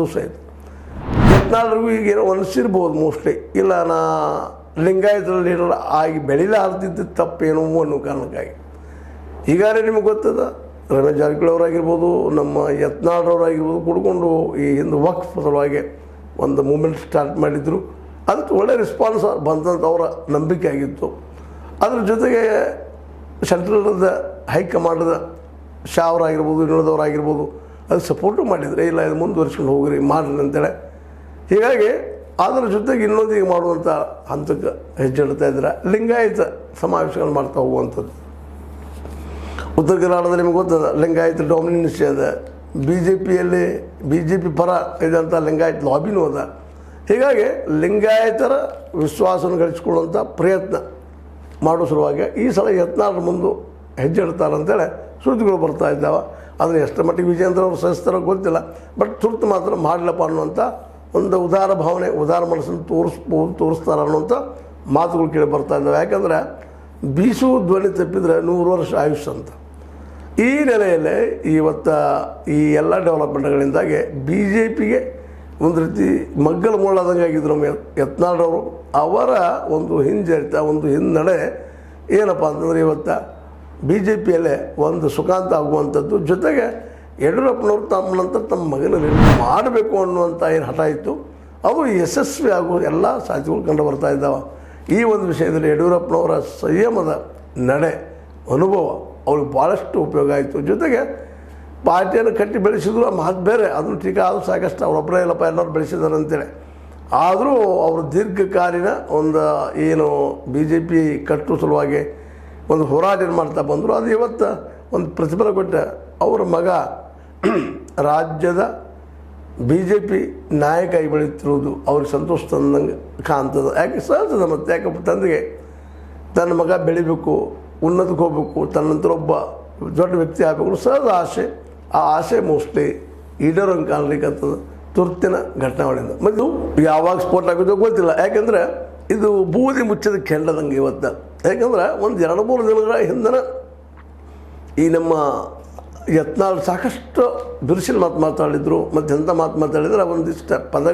ಸಹಿತ ಯತ್ನಾಳರಿಗೂ ಈಗೇನೋ ಅನಿಸಿರ್ಬೋದು ಮೋಸ್ಟ್ಲಿ, ಇಲ್ಲ ನಾ ಲಿಂಗಾಯತರಲ್ಲಿ ಲೀಡರ್ ಆಗಿ ಬೆಳಿಲಾರ್ದಿದ್ದು ತಪ್ಪೇನೋ ಅನ್ನೋ ಕಾರಣಕ್ಕಾಗಿ. ಈಗಾಗಲೇ ನಿಮಗೆ ಗೊತ್ತದ, ರಮೇಶ್ ಜಾರಕಿಹೊಳಿ ಅವರಾಗಿರ್ಬೋದು, ನಮ್ಮ ಯತ್ನಾಳರವರಾಗಿರ್ಬೋದು ಕುಡ್ಕೊಂಡು ಈ ಹಿಂದೆ ವಕ್ಫ್ ಸಲುವಾಗಿ ಒಂದು ಮೂಮೆಂಟ್ ಸ್ಟಾರ್ಟ್ ಮಾಡಿದರು. ಅದಕ್ಕೆ ಒಳ್ಳೆ ರೆಸ್ಪಾನ್ಸ್ ಬಂದಂಥ ಅವರ ನಂಬಿಕೆ ಆಗಿತ್ತು. ಅದ್ರ ಜೊತೆಗೆ ಸೆಂಟ್ರಲ್ದ ಹೈಕಮಾಂಡದ ಶಾ ಅವರಾಗಿರ್ಬೋದು, ಇನ್ನುಳಿದವರಾಗಿರ್ಬೋದು ಅದು ಸಪೋರ್ಟು ಮಾಡಿದರೆ, ಇಲ್ಲ ಇದು ಮುಂದುವರಿಸ್ಕೊಂಡು ಹೋಗ್ರಿ ಮಾಡಿರಿ ಅಂತೇಳಿ. ಹೀಗಾಗಿ ಅದರ ಜೊತೆಗೆ ಇನ್ನೊಂದು ಈಗ ಮಾಡುವಂಥ ಹಂತಕ್ಕೆ ಹೆಜ್ಜೆ ಇಡ್ತಾ ಇದ್ರೆ ಲಿಂಗಾಯತ ಸಮಾವೇಶಗಳು ಮಾಡ್ತಾ ಹೋಗುವಂಥದ್ದು. ಉತ್ತರ ಕರ್ನಾಟಕದಲ್ಲಿ ನಿಮಗೆ ಗೊತ್ತದ, ಲಿಂಗಾಯತ ಡಾಮಿನೆನ್ಸಿ ಅದ, ಬಿ ಜೆ ಪಿ ಪರ ಇದಂಥ ಲಿಂಗಾಯತ ಲಾಬಿನೂ ಅದ. ಹೀಗಾಗಿ ಲಿಂಗಾಯತರ ವಿಶ್ವಾಸವನ್ನು ಗಳಿಸಿಕೊಳ್ಳುವಂಥ ಪ್ರಯತ್ನ ಮಾಡೋ ಸಲುವಾಗಿ ಈ ಸಲ ಯತ್ನಾಳರ ಮುಂದೆ ಹೆಜ್ಜೆ ಇಡ್ತಾರೆ ಅಂತೇಳಿ ಸುದ್ದಿಗಳು ಬರ್ತಾ ಇದ್ದಾವೆ. ಆದರೆ ಎಷ್ಟು ಮಟ್ಟಿಗೆ ವಿಜೇಂದ್ರ ಅವರು ಸಹಿಸ್ತಾರೋ ಗೊತ್ತಿಲ್ಲ, ಬಟ್ ತುರ್ತು ಮಾತ್ರ ಮಾಡಲಪ್ಪ ಅನ್ನುವಂಥ ಒಂದು ಉದಾರ ಭಾವನೆ, ಉದಾರ ಮನಸ್ಸನ್ನು ತೋರಿಸ್ತಾರೆ ಅನ್ನುವಂಥ ಮಾತುಗಳು ಕೇಳಿ ಬರ್ತಾ ಇದ್ದಾವೆ. ಯಾಕಂದರೆ ಬೀಸು ಧ್ವನಿ ತಪ್ಪಿದರೆ 100 ವರ್ಷ ಆಯುಷ್ ಅಂತ. ಈ ನೆಲೆಯಲ್ಲೇ ಇವತ್ತು ಈ ಎಲ್ಲ ಡೆವಲಪ್ಮೆಂಟ್ಗಳಿಂದಾಗಿ ಬಿ ಜೆ ಪಿಗೆ ಒಂದು ರೀತಿ ಮಗ್ಗಲು ಮುಳ್ಳಾದಂಗೆ ಆಗಿದ್ರು ನಮ್ಮ ಯತ್ನಾಳರವರು. ಅವರ ಒಂದು ಹಿಂಜರಿತ, ಒಂದು ಹಿನ್ನಡೆ ಏನಪ್ಪ ಅಂತಂದರೆ ಇವತ್ತು ಬಿ ಜೆ ಪಿಯಲ್ಲೇ ಒಂದು ಸುಖಾಂತ ಆಗುವಂಥದ್ದು. ಜೊತೆಗೆ ಯಡಿಯೂರಪ್ಪನವರು ತಮ್ಮ ನಂತರ ತಮ್ಮ ಮಗನಲ್ಲಿ ಮಾಡಬೇಕು ಅನ್ನುವಂಥ ಏನು ಹಠ ಇತ್ತು, ಅದು ಯಶಸ್ವಿ ಆಗುವ ಎಲ್ಲ ಸಾಧ್ಯತೆಗಳು ಕಂಡು ಬರ್ತಾ ಇದ್ದಾವೆ. ಈ ಒಂದು ವಿಷಯದಲ್ಲಿ ಯಡಿಯೂರಪ್ಪನವರ ಸಂಯಮದ ನಡೆ, ಅನುಭವ ಅವ್ರಿಗೆ ಭಾಳಷ್ಟು ಉಪಯೋಗ ಆಯಿತು. ಜೊತೆಗೆ ಪಾರ್ಟಿಯನ್ನು ಕಟ್ಟಿ ಬೆಳೆಸಿದ್ರು ಆ ಮಾತು ಬೇರೆ, ಅದನ್ನು ಟೀಕಾ ಆದರೂ ಸಾಕಷ್ಟು ಅವರೊಬ್ಬರೇ ಇಲ್ಲಪ್ಪ ಎಲ್ಲರೂ ಬೆಳೆಸಿದ್ದಾರೆ ಅಂತೇಳಿ. ಆದರೂ ಅವರು ದೀರ್ಘಕಾಲೀನ ಒಂದು ಏನು ಬಿ ಜೆ ಪಿ ಕಟ್ಟುವ ಸಲುವಾಗಿ ಒಂದು ಹೋರಾಟ ಮಾಡ್ತಾ ಬಂದರು. ಅದು ಇವತ್ತು ಒಂದು ಪ್ರತಿಫಲ ಕೊಟ್ಟ ಅವರ ಮಗ ರಾಜ್ಯದ ಬಿ ಜೆ ಪಿ ನಾಯಕ ಆಗಿ ಬೆಳೀತಿರುವುದು ಅವ್ರಿಗೆ ಸಂತೋಷ ತಂದಂಗೆ ಕಾಣ್ತದೆ. ಯಾಕೆ ಸಹಜದ, ಮತ್ತು ಯಾಕಪ್ಪ ತಂದೆಗೆ ತನ್ನ ಮಗ ಬೆಳಿಬೇಕು, ಉನ್ನತಕ್ಕೆ ಹೋಗಬೇಕು, ತನ್ನಂತರ ಒಬ್ಬ ದೊಡ್ಡ ವ್ಯಕ್ತಿ ಆಗಬೇಕು ಸಹಜ ಆಸೆ. ಆ ಆಸೆ ಮೋಸ್ಟ್ಲಿ ಈಡೇರೋಂಗೆ ಕಾಣಲಿಕ್ಕಂಥದ್ದು ತುರ್ತಿನ ಘಟನಾವಳಿಂದ. ಮತ್ತು ಯಾವಾಗ ಸ್ಫೋಟ ಆಗೋದು ಗೊತ್ತಿಲ್ಲ, ಯಾಕೆಂದರೆ ಇದು ಬೂದಿ ಮುಚ್ಚಿದ ಕೆಂಡದಂಗೆ ಇವತ್ತು. ಯಾಕಂದ್ರೆ ಒಂದು 2-3 ದಿನಗಳ ಹಿಂದೆ ಈ ನಮ್ಮ ಯತ್ನಾಳ್ ಸಾಕಷ್ಟು ಬಿರುಸಿನ ಮಾತು ಮಾತಾಡಿದರು, ಮತ್ತು ಎಂಥ ಮಾತು ಮಾತಾಡಿದ್ರೆ ಒಂದಿಷ್ಟು ಪದ